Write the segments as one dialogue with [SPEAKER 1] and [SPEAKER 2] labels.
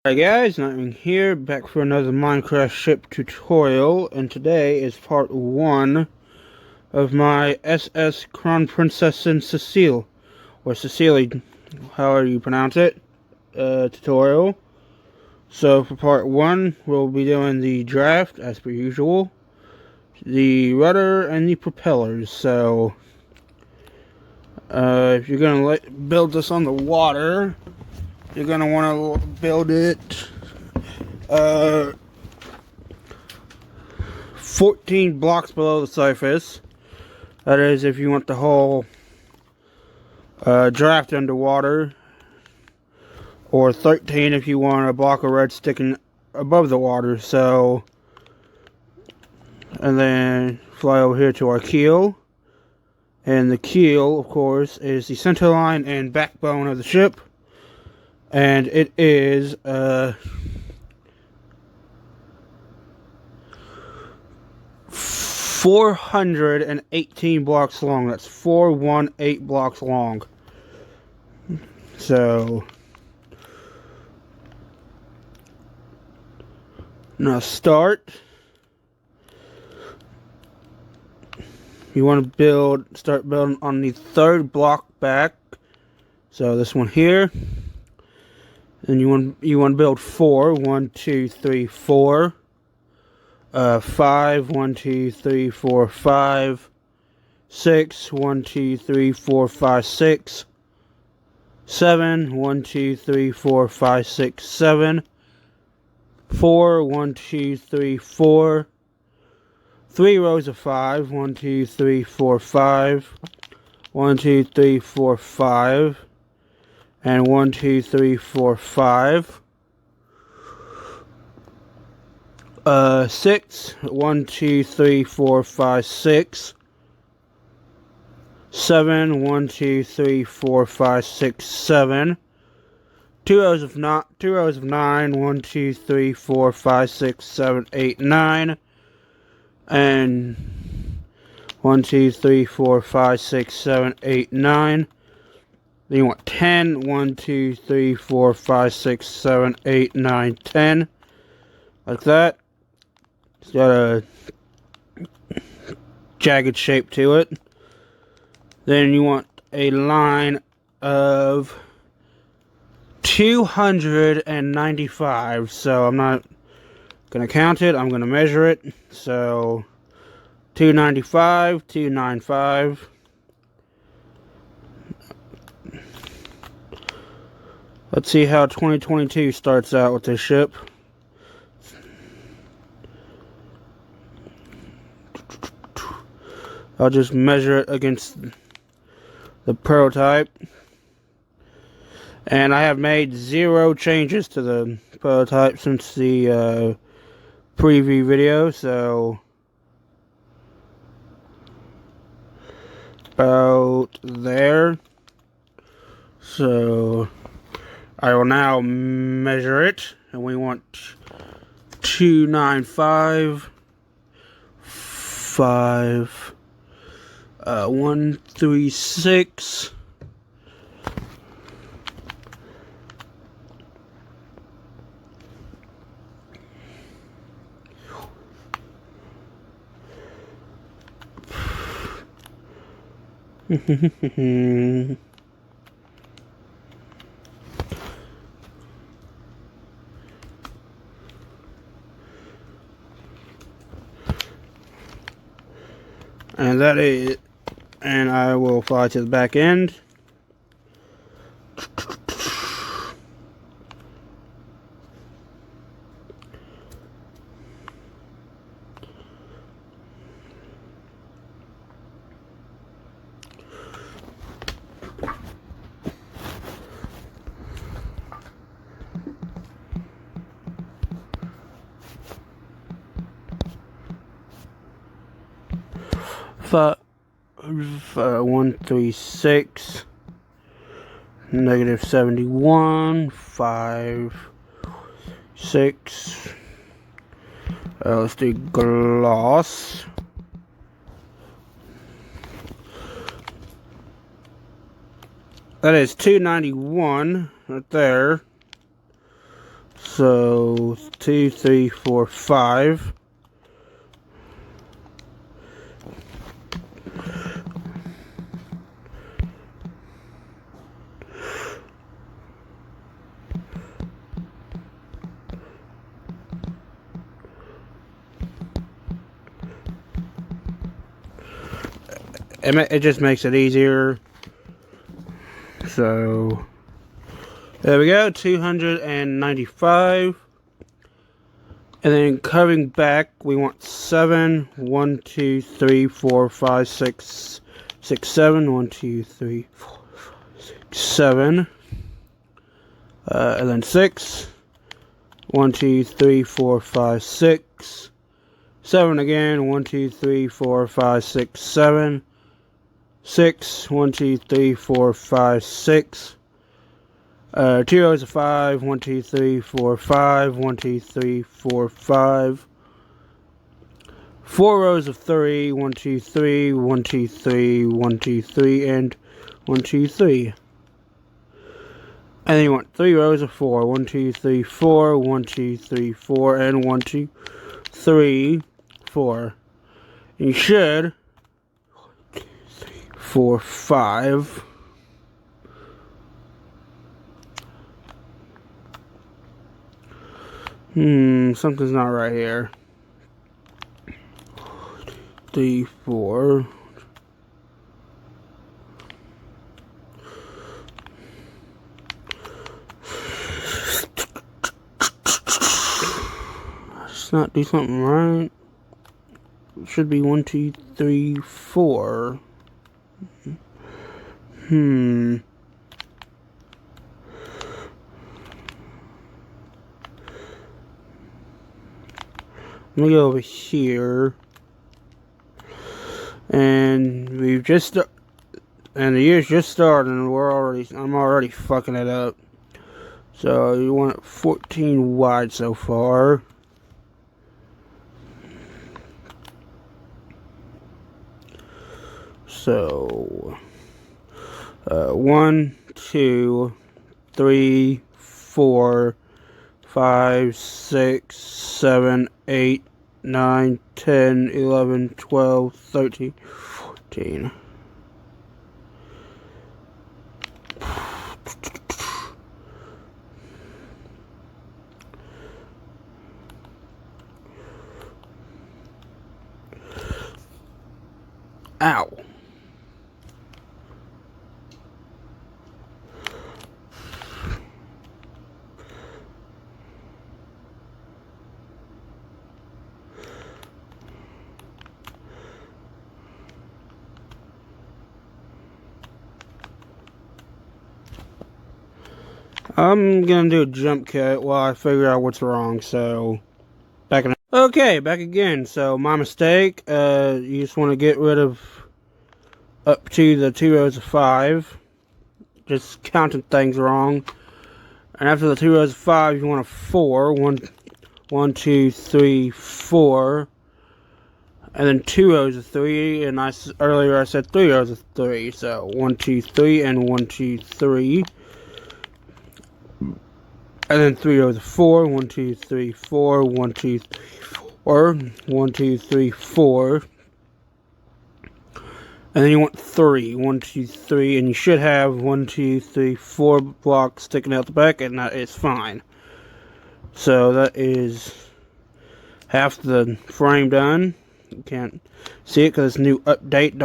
[SPEAKER 1] Hi guys, I'm here back for another Minecraft ship tutorial, and today is part 1 of my SS Kronprinzessin Cecile, or Cecilie, however you pronounce it, tutorial. So for part 1, we'll be doing the draft, as per usual, the rudder, and the propellers. So, if you're going to build this on the water, you're going to want to build it 14 blocks below the surface. That is if you want the whole draft underwater, or 13 if you want a block of red sticking above the water. So, and then fly over here to our keel, and the keel, of course, is the center line and backbone of the ship, and it is 418 blocks long. That's 418 blocks long. So now start. You want to start building on the third block back. So this one here. And you want to build 4. 1, 2, 3, 4. 5. 1, 2, 3, 4, 5. 6. 1, 2, 3, 4, 5, 6. 7. 1, 2, 3, 4, 5, 6, 7. 4. 1, 2, 3, 4. 3 rows of 5. 1, 2, 3, 4, 5. 1, 2, 3, 4, 5. And 1, 2, 3, 4, 5. 6. 1, 2, 3, 4, 5, 6. 7. 1, 2, 3, 4, 5, 6, 7. 2 rows of 9. 1, 2, 3, 4, 5, 6, 7, 8, 9. And 1, 2, 3, 4, 5, 6, 7, 8, 9. Then you want 10. 1, 2, 3, 4, 5, 6, 7, 8, 9, 10. Like that. It's got a jagged shape to it. Then you want a line of 295. So I'm not going to count it. I'm going to measure it. So 295, 295. Let's see how 2022 starts out with this ship. I'll just measure it against the prototype. And I have made 0 changes to the prototype since the preview video, so about there. So I will now measure it, and we want 295, 5, 136. And that is, and I will fly to the back end. Five, 136, negative 71, 5, 6. Let's do gloss. That is 291 right there. So 2, 3, 4, 5. It just makes it easier. So there we go, 295. And then coming back, we want 7. 1, 2, 3, 4, 5, 6, 7. 1, 2, 3, 4, 5, 6, 7. And then 6. 1, 2, 3, 4, 5, 6. 7 again. 1, 2, 3, 4, 5, 6, 7. 6. 1, 2, 3, 4, 5, 6. 2 rows of 5. 1, 2, 3, 4, 5. 1, 2, 3, 4, 5. 4 rows of 3. 1, 2, 3. 1, 2, 3. 1, 2, 3. And 1, 2, 3. And then you want 3 rows of 4. 1, 2, 3, 4. 1, 2, 3, 4. And 1, 2, 3, 4. And you should 4, 5. Something's not right here. 3, 4. Let's not do something right. It should be 1, 2, 3, 4. Let me go over here, and the year's just started, and I'm already fucking it up. So you want it 14 wide so far. So 1, 2, 3, 4, 5, 6, 7, 8, 9, 10, 11, 12, 13, 14. Ow. I'm gonna do a jump cut while I figure out what's wrong, so back again. So my mistake, you just want to get rid of up to the 2 rows of 5. Just counting things wrong. And after the 2 rows of 5, you want a 4. 1, 2, 3, 4. And then 2 rows of 3. And earlier I said 3 rows of 3. So 1, 2, 3, and 1, 2, 3. And then 3 rows of 4. 1, 2, 3, 4. 1, 2, 3, 4. 1, 2, 3, 4. And then you want 3. 1, 2, 3. And you should have 1, 2, 3, 4 blocks sticking out the back, and that is fine. So that is half the frame done. You can't see it because it's a new update.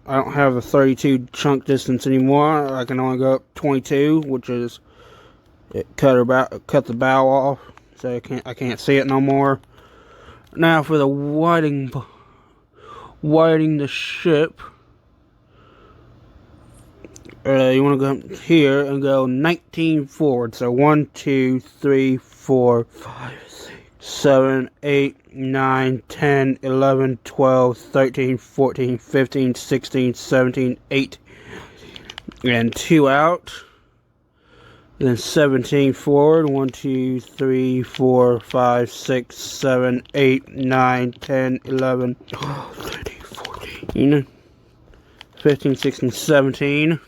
[SPEAKER 1] I don't have a 32 chunk distance anymore. I can only go up 22, which is it cut the bow off, so I can't see it no more. Now for the widening the ship, you want to go here and go 19 forward. So 1, 2, 3, 4, 5, 6, 7, 8, 9, 10, 11, 12, 13, 14, 15, 16, 17, 18, and 2 out. And then 17 forward. 1, 2, 3, 4, 5, 6, 7, 8, 9, 10, 11, 12, 13, 14, 15, 16, 17.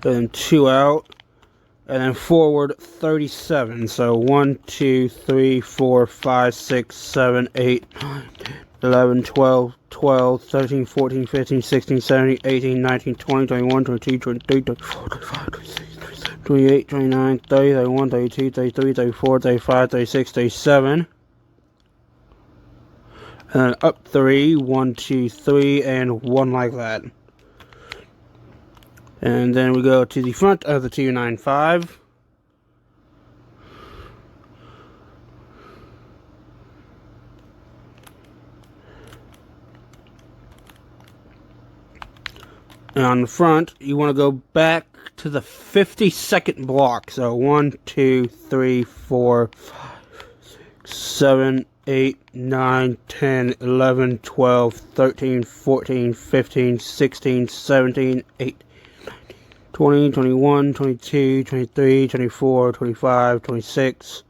[SPEAKER 1] and then 2 out, and then forward 37. So 1, 2, 3, 4, 5, 6, 7, 8, 9, 11, 12, 12, 13, 14, 15, 16, 17, 18, 19, 20, 21, 22, 23, 24, 25, 26, 27, 28, 29, 30, 31, 32, 33, 34, 35, 36, 37. And then up 3, 1, 2, 3, and 1 like that. And then we go to the front of the 295. And on the front, you want to go back to the 52nd block. So 1, 2, 3, 4, 5, 6, 7, 8, 9, 10, 11, 12, 13, 14, 15, 16, 17, 18, 20, 21, 22, 23, 24, 25, 26,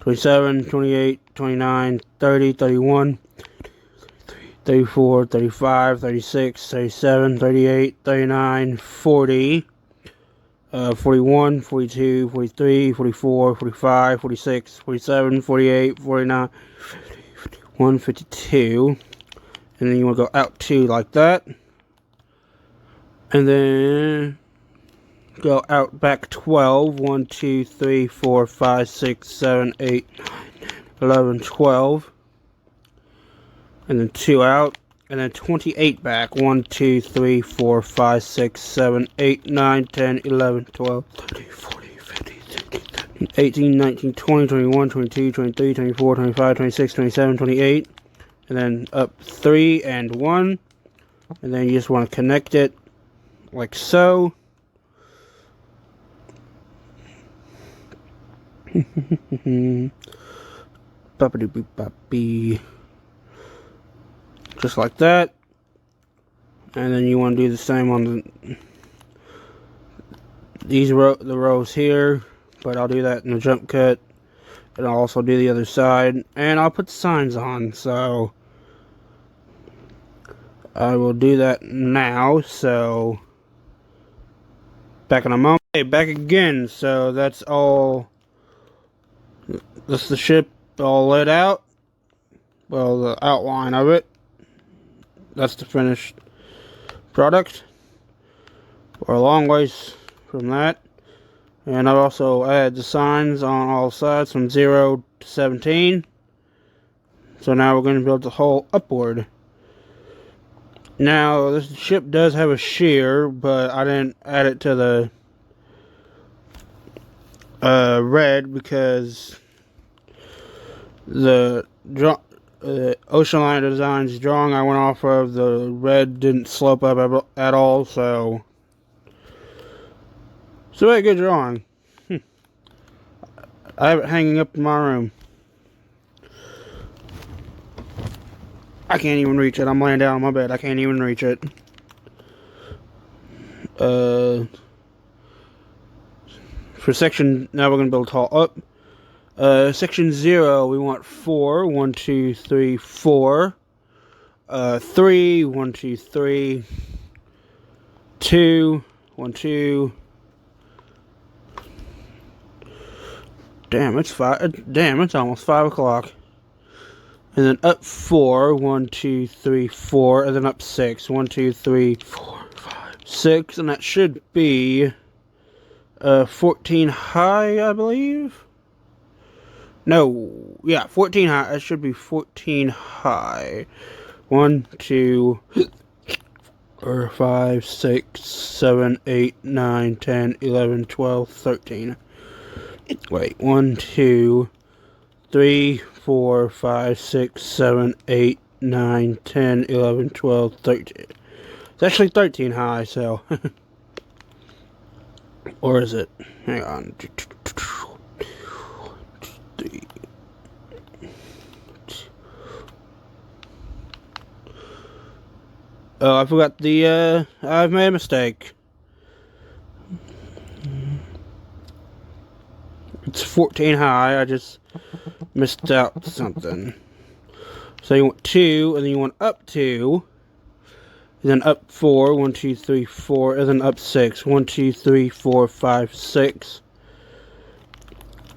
[SPEAKER 1] 27, 28, 29, 30, 31, 34, 35, 36, 37, 38, 39, 40, 41, 42, 43, 44, 45, 46, 47, 48, 49, 51, 52. And then you want to go out 2 like that. And then go out back 12. 1, 2, 3, 4, 5, 6, 7, 8, 9, 11, 12. And then 2 out. And then 28 back. 1, 2, 3, 4, 5, 6, 7, 8, 9, 10, 11, 12, 13, 14, 15, 16, 17, 18, 19, 20, 21, 22, 23, 24, 25, 26, 27, 28. And then up 3 and 1. And then you just want to connect it like so. Just like that. And then you want to do the same on the rows here, but I'll do that in the jump cut, and I'll also do the other side, and I'll put the signs on. So I will do that now. So back in a moment. Okay, back again. So that's all. That's the ship all laid out. Well, the outline of it. That's the finished product. We're a long ways from that. And I've also added the signs on all sides from 0 to 17. So now we're going to build the hull upward. Now, this ship does have a shear, but I didn't add it to the red because the Ocean Liner Designs drawing I went off of, the red didn't slope up at all, so it's a very good drawing. I have it hanging up in my room. I can't even reach it. I'm laying down on my bed. I can't even reach it. For section, now we're going to build hull up. Section 0, we want 4. 1, 2, 3, 4. 3, 1, 2, 3. 2, 1, 2. Damn, it's 5. Damn, it's almost 5 o'clock. And then up 4. 1, 2, 3, 4. And then up 6. 1, 2, 3, 4, 5, 6. And that should be 14 high, I believe. No, yeah, 14 high. It should be 14 high. 1, 2, 4, 5, 6, 7, 8, 9, 10, 11, 12, 13. Wait, 1, 2, 3, 4, 5, 6, 7, 8, 9, 10, 11, 12, 13. It's actually 13 high, so. Or is it? Hang on. Oh, I forgot the, I've made a mistake. It's 14 high, I just missed out something. So you want 2, and then you want up 2, and then up 4, 1, 2, 3, 4, and then up 6, 1, 2, 3, 4, 5, 6.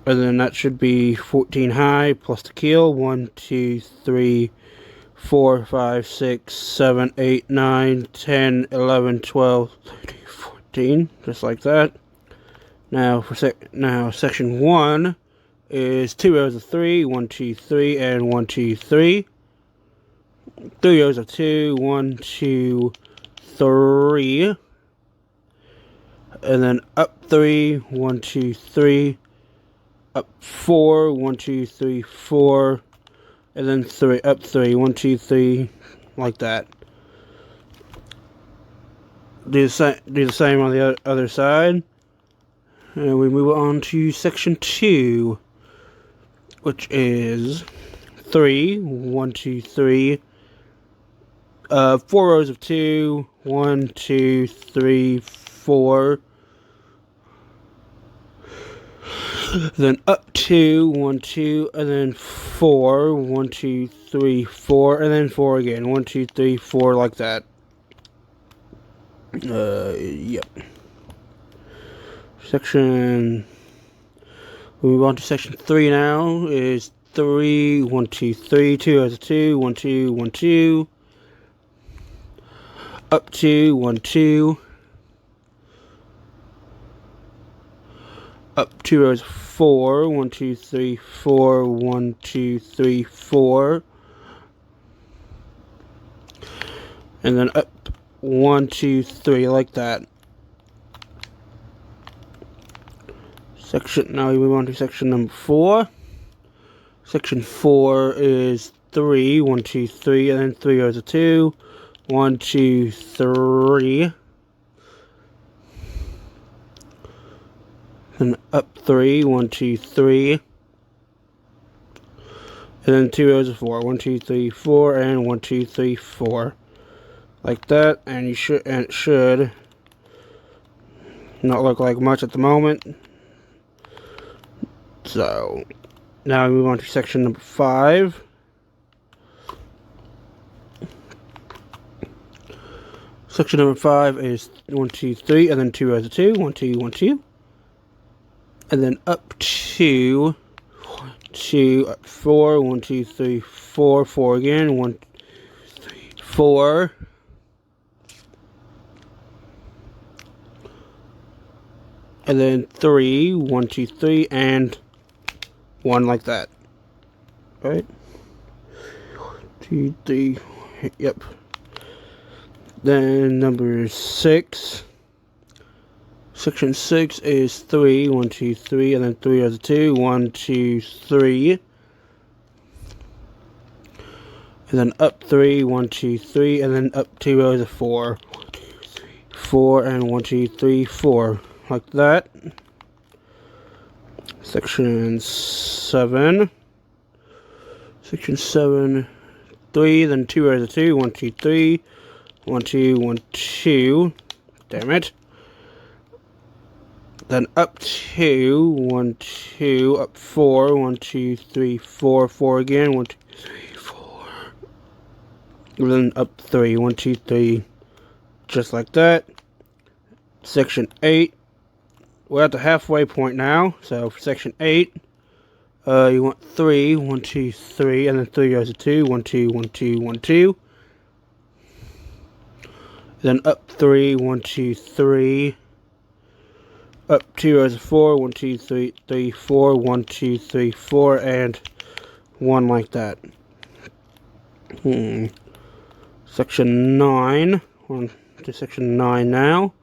[SPEAKER 1] And then that should be 14 high plus the keel. 1, 2, 3, 4, 5, 6, 7, 8, 9, 10, 11, 12, 13, 14. Just like that. Now for section 1 is 2 rows of 3, 1, 2, 3, and 1, 2, 3. 3 rows of 2, 1, 2, 3. And then up 3, 1, 2, 3. Up 4, 1, 2, 3, 4, and then 3, up 3, 1, 2, 3, like that. Do the same on the other side, and we move on to section 2, which is 3, 1, 2, 3, 4 rows of 2, 1, 2, 3, 4. Then up 2, 1, 2, and then 4, 1, 2, 3, 4, and then 4 again. 1, 2, 3, 4, like that. Yep. We move on to section 3 now. Is 3, 1, 2, 3, 2 rows of 2, 1, 2, 1, 2. Up 2, 1, 2. Up 2 rows of 4, 1, 2, 3, 4, 1, 2, 3, 4. And then up 1, 2, 3, like that. Now we move on to section number 4. Section 4 is 3, 1, 2, 3, and then 3 rows of 2, 1, 2, 3. And up 3, 1, 2, 3. And then 2 rows of 4, 1, 2, 3, 4, and 1, 2, 3, 4. Like that, and it should not look like much at the moment. So now we move on to section number 5. Section number 5 is 1, 2, 3, and then 2 rows of 2, 1, 2, 1, 2. And then up 2, 2, up 4, 1, 2, 3, 4, 4 again, 1, 2, 3, 4. And then 3, 1, 2, 3, and 1 like that. Right? 2, 3, yep. Then number 6. Section 6 is 3, 1, 2, 3, and then 3 rows of 2, 1, 2, 3. And then up 3, 1, 2, 3, and then up 2 rows of 4. 1, 2, 3, 4, and 1, 2, 3, 4. Like that. Section 7. Section 7, 3, then 2 rows of 2, 1, 2, 3, 1, 2, 1, 2. Damn it. Then up 2, 1, 2, up 4, 1, 2, 3, 4, 4 again, 1, 2, 3, 4. And then up 3, 1, 2, 3, just like that. Section 8. We're at the halfway point now, so for section 8, you want 3, 1, 2, 3, and then 3 rows of 2, 1, 2, 1, 2, 1, 2. Then up 3, 1, 2, 3. Up 2 rows of 4, 1, 2, 3, 3, 4, 1, 2, 3, 4, and 1 like that. Section 9. We're on to section 9 now.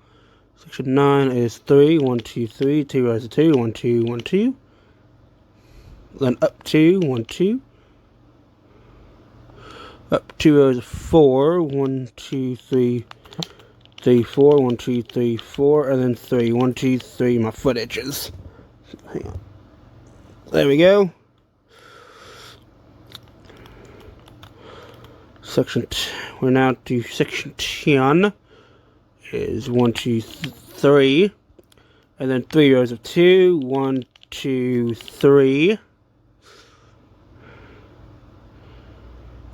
[SPEAKER 1] Section 9 is 3, 1, 2, 3, 2 rows of 2, 1, 2, 1, 2. Then up 2, 1, 2. Up 2 rows of 4, 1, 2, 3, 3, 4, 1, 2, 3, 4, and then 3, 1, 2, 3, my foot itches. Hang on. There we go. We're now to section 10. Is 1, 2, 3, and then 3 rows of 2, 1, 2, 3,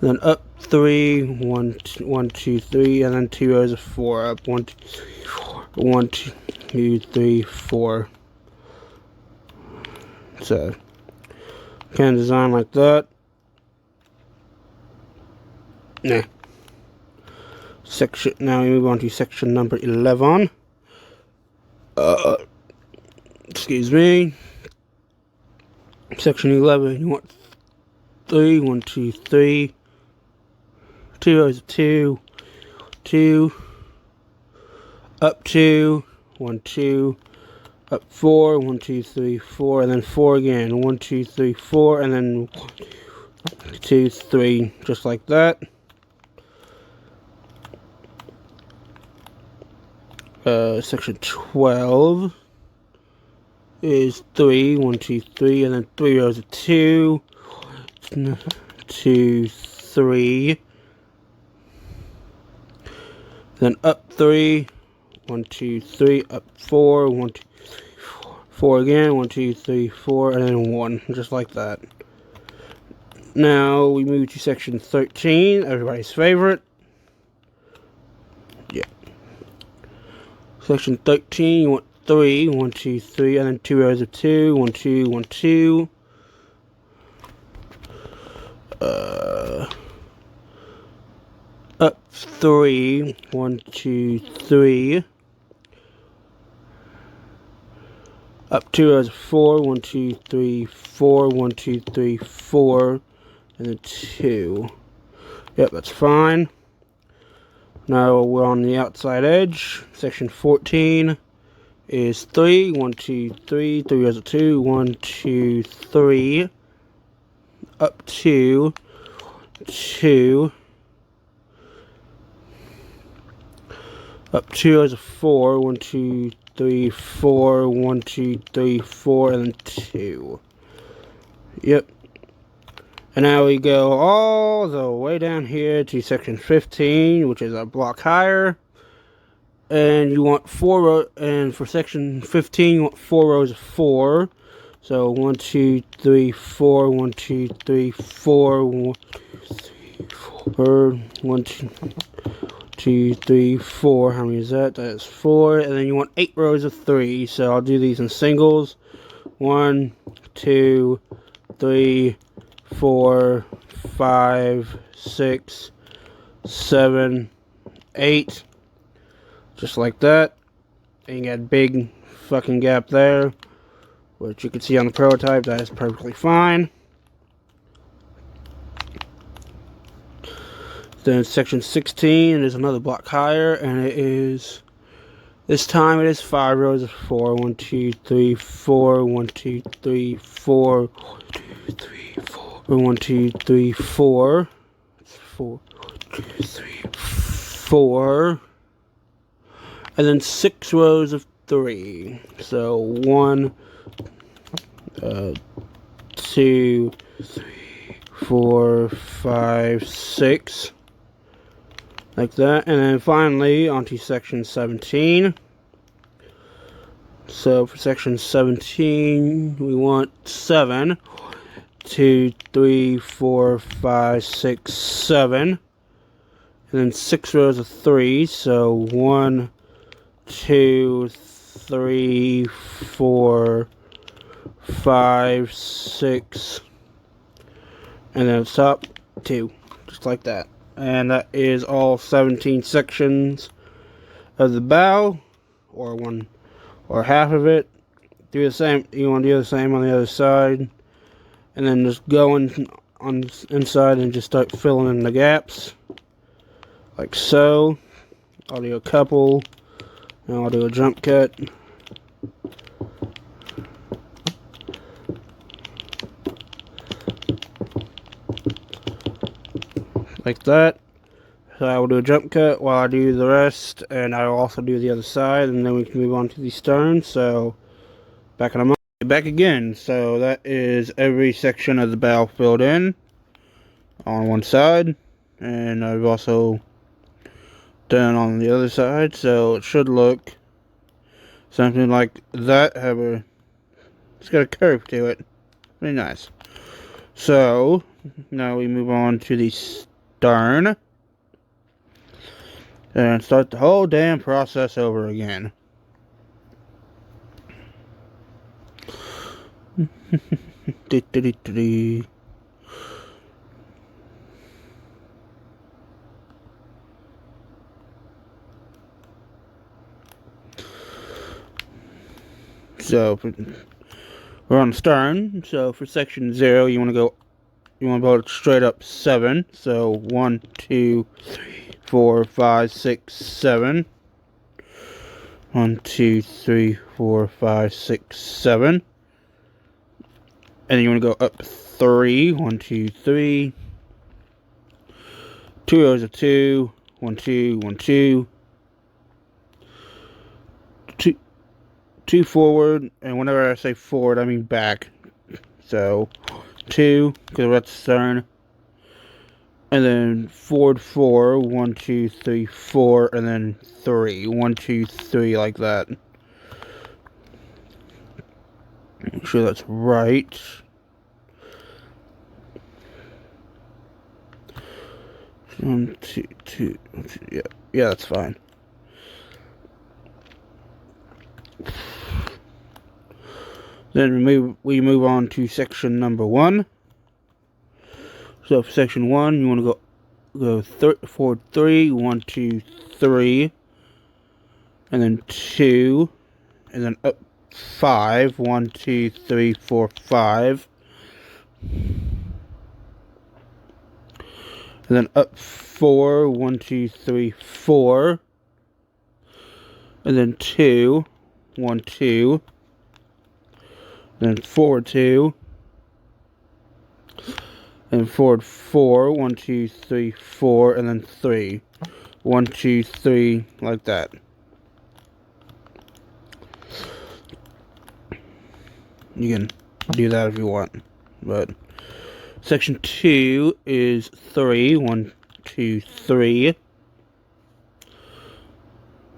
[SPEAKER 1] then up 3, 1, 2, 3, and then 2 rows of 4 up. 1, 2, 3, 4. 1, 2, 3, 4. So, kind of design like that. Nah. Section. Now we move on to section number 11. Excuse me. Section 11. You want 3, 1, 2, 3. 2 rows of 2. 2. Up 2. 1, 2. Up 4. 1, 2, 3, 4. And then 4 again. 1, 2, 3, 4. And then 1, 2, 3. Just like that. Section 12 is 3, 1, 2, 3, and then 3 rows of 2, 2, 3, then up 3, 1, 2, 3, up 4, 1, 2, 3, 4, 4 again, 1, 2, 3, 4, and then 1, just like that. Now we move to section 13, everybody's favorite. Yeah. Section 13, you want 3, 1, 2, 3, and then 2 rows of 2, 1, 2, 1, 2. Up 3, 1, 2, 3. Up 2 rows of 4, 1, 2, 3, 4, 1, 2, 3, 4, and then 2. Yep, that's fine. Now we're on the outside edge. Section 14 is 3, 1, 2, 3, 3 rows of 2, 1, 2, 3, up 2, 2, up 2 rows of 4, 1, 2, 3, 4, 1, 2, 3, 4, and then 2. Yep. And now we go all the way down here to section 15, which is a block higher. And you want 4 rows, and for section 15, you want 4 rows of 4. So 1, 2, 3, 4, 1, 2, 3, 4, 1, 2, 3, 4, 1, 2, 3, 4. How many is that? That is 4. And then you want 8 rows of 3. So I'll do these in singles. 1, 2, 3, 4, 5, 6, 7, 8. Just like that. And you got a big fucking gap there, which you can see on the prototype. That is perfectly fine. Then section 16 is another block higher, and it is, this time it is 5 rows of 4. 1, 2, 3, 4, 1, 2, 3, 4, 1, 2, 3, 4, 1, 2, 3, 4. It's 4, 1, 2, 3, 4. And then 6 rows of 3. So 1, 2, 3, 4, 5, 6. Like that. And then finally onto section 17. So for section 17, we want 7. 2, 3, 4, 5, 6, 7. And then 6 rows of 3. So 1, 2, 3, 4, 5, 6, and then top 2, just like that. And that is all 17 sections of the bow, or one, or half of it. Do the same. You want to do the same on the other side, and then just go on inside and just start filling in the gaps, like so. I'll do a couple. Now I'll do a jump cut. Like that. So I will do a jump cut while I do the rest, and I will also do the other side, and then we can move on to the stern. So back in a moment. Back again. So that is every section of the bow filled in on one side, and I've also done on the other side, so it should look something like that. It's got a curve to it. Very nice. So now we move on to the stern. And start the whole damn process over again. So we're on stern. So for section 0, you want to go straight up 7. So 1, 2, 3, 4, 5, 6, 7. 1, 2, 3, 4, 5, 6, 7. And then you want to go up 3. 1, 2, 3. 2 rows of 2. 1, 2, 1, 2. 2 forward, and whenever I say forward, I mean back. So 2, because that's stern. And then forward 4, 1, 2, 3, 4, and then 3. 1, 2, 3, like that. Make sure that's right. One, two, two, yeah, that's fine. Then we move on to section number 1. So for section 1, you want to go forward 3, 1, 2, 3, and then 2, and then up 5, 1, 2, 3, 4, 5, and then up 4, 1, 2, 3, 4, and then 2, 1, 2, and then forward 2, and forward 4, 1, 2, 3, 4, and then 3. 1, 2, 3, like that. You can do that if you want. But section 2 is 3. 1, 2, 3.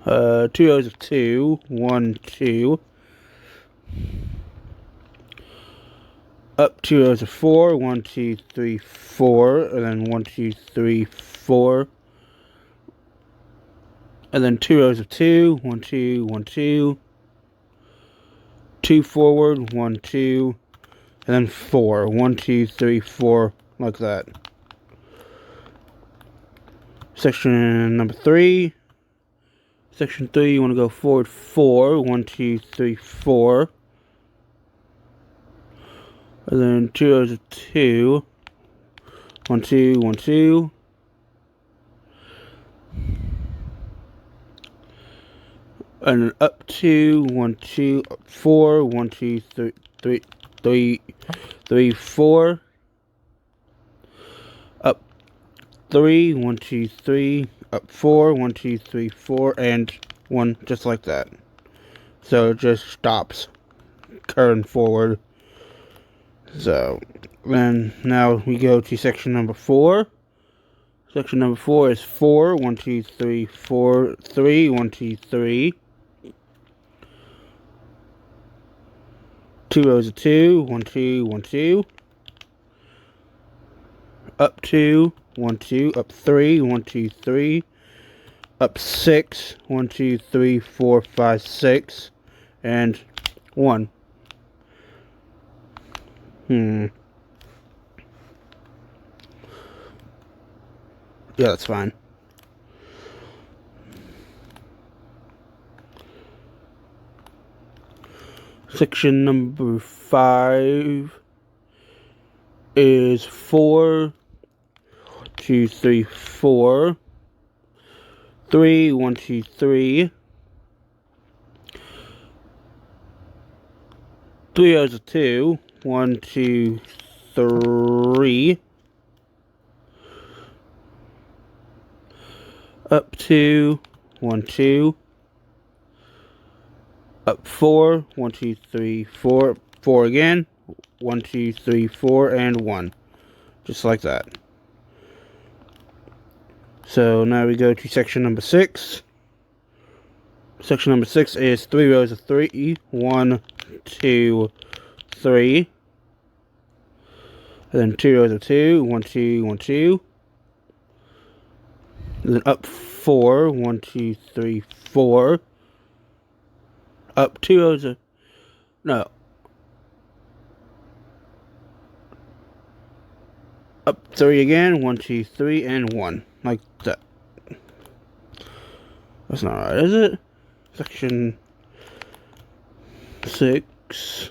[SPEAKER 1] 2 rows of 2. 1, 2. Up 2 rows of 4. 1, 2, 3, 4. And then 1, 2, 3, 4. And then 2 rows of 2. 1, 2, 1, 2. 2 forward. 1, 2. And then 4. 1, 2, 3, 4. Like that. Section number 3. Section 3, you want to go forward 4. 1, 2, 3, 4. And then 2 rows of 2. 1, 2, 1, 2. And then up 2, 1, 2, up 4, 1, 2, 3, 3, 3, 3, 4. Up 3, 1, 2, 3, up 4, 1, 2, 3, 4, and 1, just like that. So it just stops, curving forward. So then now we go to section number 4. Section number 4 is 4, 1, 2, 3, 4, 3, 1, 2, 3. 2 rows of 2, 1, 2, 1, 2. Up 2, 1, 2, up 3, 1, 2, 3. Up 6, 1, 2, 3, 4, 5, 6. And 1. Yeah, that's fine. Section number 5 is 4, 2, 3, 4. 3, 1, 2, 3. 3 rows of 2. 1, 2, 3. Up 2, 1, 2. Up 4, 1, 2, 3, 4. 4 again. 1, 2, 3, 4, and 1. Just like that. So now we go to section number 6. Section number 6 is 3 rows of 3. 1, 2, 3. And then 2 rows of 2. 1, 2, 1, 2. And then up 4, 1, 2, 3, 4. Up 2 rows of, no. Up 3 again, 1, 2, 3, and 1. Like that. That's not right, is it? Section 6.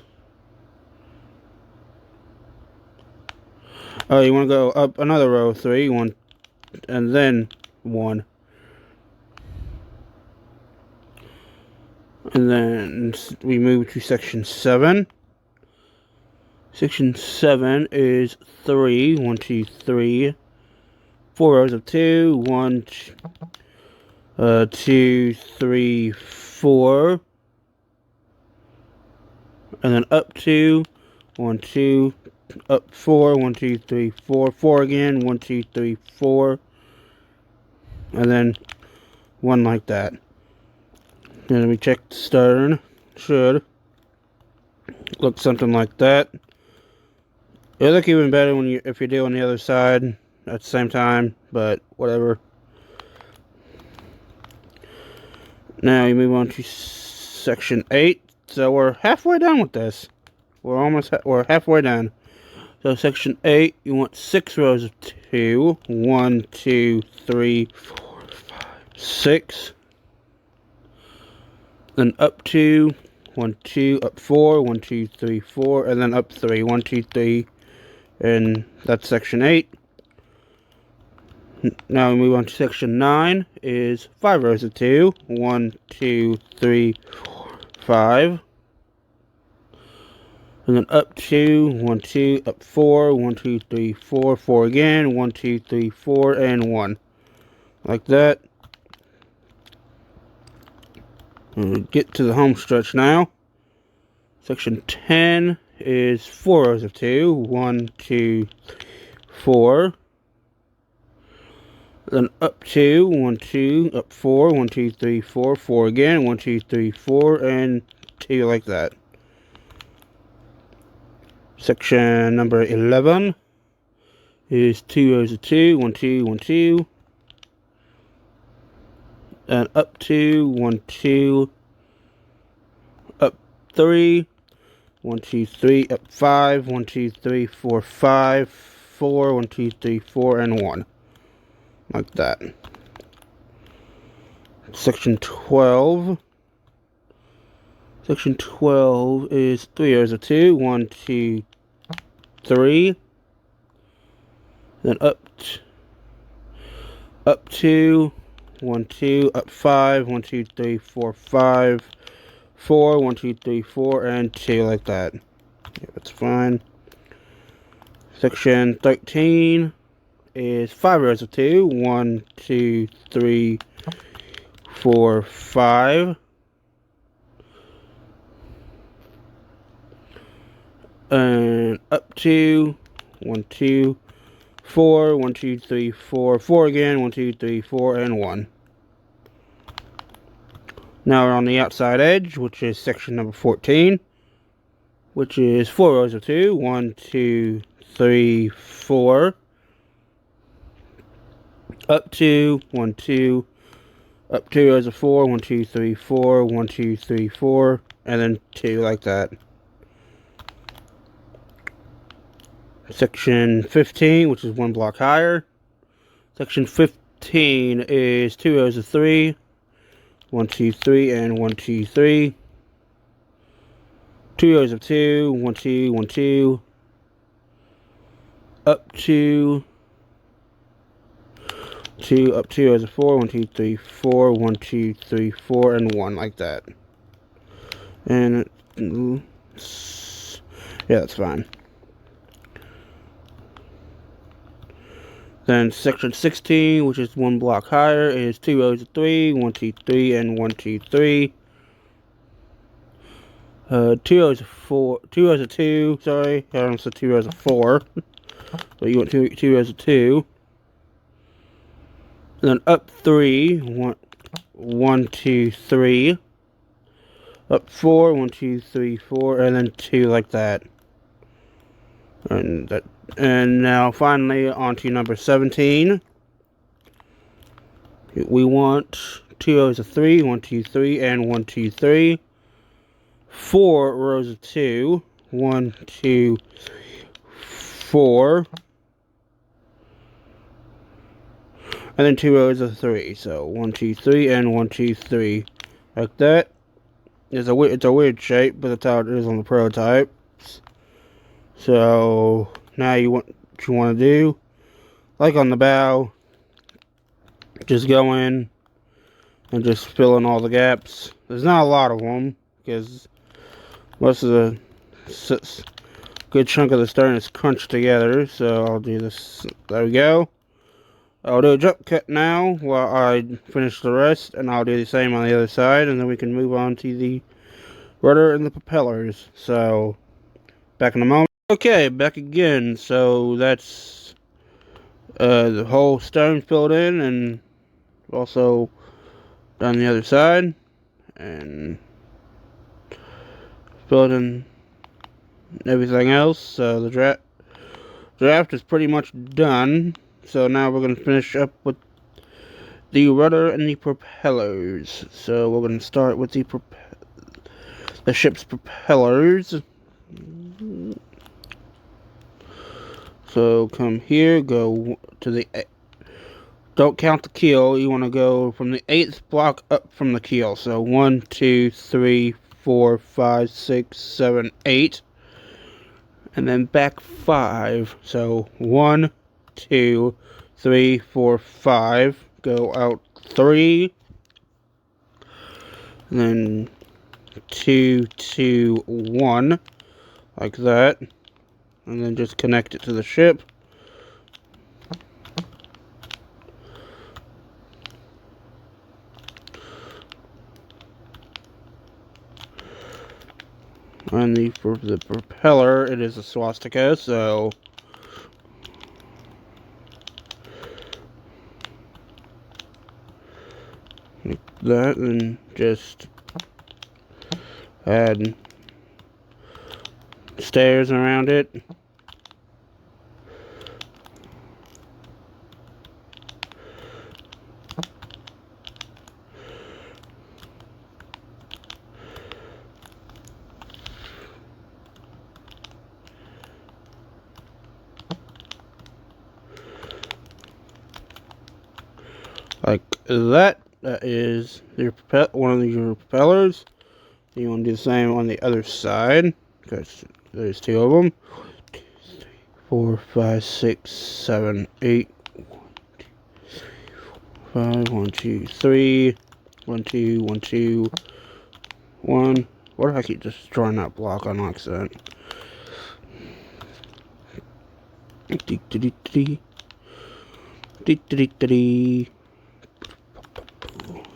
[SPEAKER 1] Oh, you want to go up another row, 3, 1, and then 1. And then we move to section 7. Section 7 is 3, 1, 2, 3. 4 rows of 2, 1, 2, 3, 4. And then up 2, 1, 2, up 4, 1, 2, 3, 4, 4 again, 1, 2, 3, 4. And then 1 like that. And we check the stern. Should look something like that. It'll look even better when if you're doing the other side at the same time, but whatever. Now you move on to section 8. So we're halfway done with this. We're halfway done. So section 8, you want 6 rows of 2. 1, 2, 3, 4, 5, 6. Then up 2, 1, 2, up 4, 1, 2, 3, 4, and then up 3, 1, 2, 3, and that's section 8. Now we move on to section 9, is 5 rows of 2, 1, 2, 3, 4, 5. And then up 2, 1, 2, up 4, 1, 2, 3, 4, 4 again, 1, 2, 3, 4, and 1. Like that. And get to the home stretch now. Section 10 is 4 rows of 2, 1, 2, 3, 4. Then up 2, 1, 2, up 4, 1, 2, 3, 4, 4 again, 1, 2, 3, 4, and 2 like that. Section number 11 is 2 rows of 2, 1, 2, 1, 2. And up 2, 1, 2, up 3, 1, 2, 3, up 5, 1, 2, 3, 4, 5, 4, 1, 2, 3, 4, and 1. Like that. Section 12. Section 12 is 3 rows of 2, 1, 2, 3. Then up 2, 1, 2, up 5, 1, 2, 3, 4, 5, 4, 1, 2, 3, 4, and 2 like that. Yeah, that's fine. Section 13 is 5 rows of 2, 1, 2, 3, 4, 5. And up 2, 1, 2, 4, 1, 2, 3, 4, 4 again, 1, 2, 3, 4, and 1. Now we're on the outside edge, which is section number 14, which is 4 rows of 2, 1, 2, 3, 4. Up 2, 1, 2, up 2 rows of 4, 1, 2, 3, 4, 1, 2, 3, 4, and then 2 like that. Section 15, which is 1 block higher. Section 15 is 2 rows of 3, 1, 2, 3, and 1, 2, 3. 2 rows of 2, 1, 2, 1, 2. Up 2, 2, up 2 rows of 4, 1, 2, 3, 4, 1, 2, 3, 4, and 1, like that. And, yeah, that's fine. Then section 16, which is 1 block higher, is 2 rows of 3, 1, 2, 3, and 1, 2, 3. 2 rows of 4, 2 rows of 2, sorry, I almost said 2 rows of 4. But you want 2 rows of 2. And then up 3, 1, 2, 3. Up 4, 1, 2, 3, 4, and then 2 like that. And now finally on to number 17. We want 2 rows of 3, 1, 2, 3, and 1, 2, 3. 4 rows of 2, 1, 2, 4. And then 2 rows of 3. So 1, 2, 3, and 1, 2, 3. Like that. It's a weird shape, but that's how it is on the prototypes. So now what you want to do, like on the bow, just go in and just fill in all the gaps. There's not a lot of them because most of the good chunk of the stern is crunched together. So I'll do this. There we go. I'll do a jump cut now while I finish the rest, and I'll do the same on the other side, and then we can move on to the rudder and the propellers. So back in a moment. Okay, back again. So that's the whole stone filled in, and also down the other side, and filled in everything else. So the draft is pretty much done. So now we're going to finish up with the rudder and the propellers. So we're going to start with the ship's propellers. So come here, go to the... Don't count the keel. You want to go from the 8th block up from the keel. So 1, 2, 3, 4, 5, 6, 7, 8. And then back 5. So 1, 2, 3, 4, 5. Go out 3. And then 2, 2, 1. Like that. And then just connect it to the ship. And for the propeller, it is a swastika, so like that, and just add stairs around it. Like that. That is one of your propellers. You want to do the same on the other side, because there's 2 of them. 1, 2, 3, 4, 5, 6, 7, 8. 5, 1, 2, 3. 1, 2, 1, 2, 1. Why do I keep just drawing that block on accident?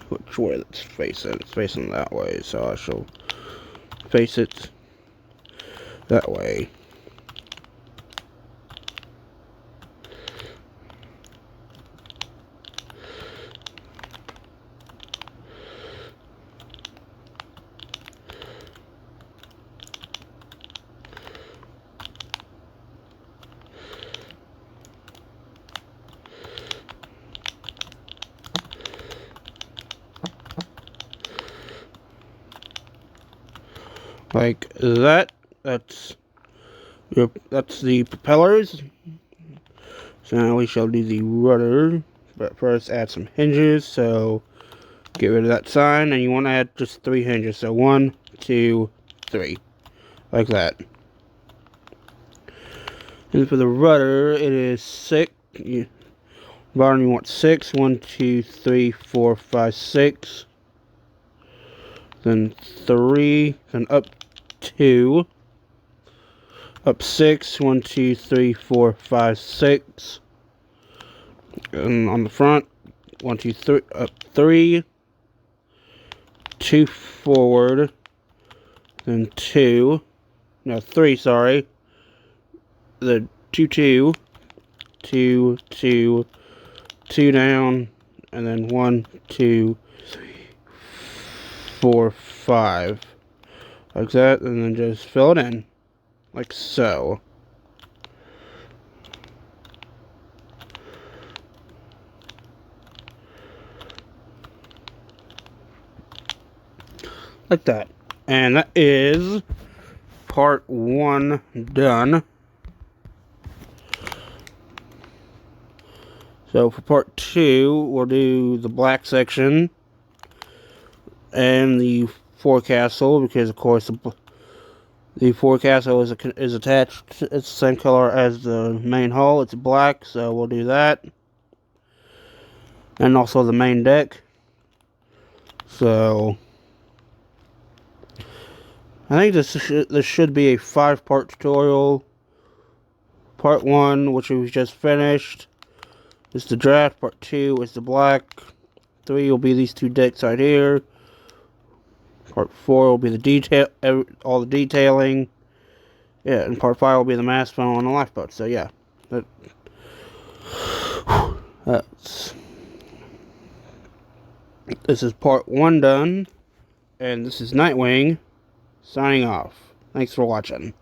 [SPEAKER 1] Which way let's face it? It's facing that way, so I shall face it that way. Like that. That's the propellers. So now we shall do the rudder, but first add some hinges. So get rid of that sign, and you want to add just 3 hinges. So 1, 2, 3, like that. And for the rudder, it is 6. Bottom you want 6. 1, 2, 3, 4, 5, 6. Then 3. Then up 2. Up 6. 1, 2, 3, 4, 5, 6. And on the front, 1, 2, 3. Up 3. 2 forward. Then 2. No, 3, sorry. The 2, 2. 2, 2. 2 down. And then 1, 2, 3, 4, 5. Like that. And then just fill it in. Like so. like that. And that is part 1 done. So for part 2, we'll do the black section and the forecastle, because of course the forecastle is attached. It's the same color as the main hull. It's black, so we'll do that. And also the main deck. So I think this should be a 5-part tutorial. Part 1, which we've just finished, is the draft. Part 2 is the black. 3 will be these 2 decks right here. Part 4 will be the all the detailing. Yeah, and part 5 will be the mast funnel and the lifeboat. So yeah, this is part 1 done, and this is Nightwing signing off. Thanks for watching.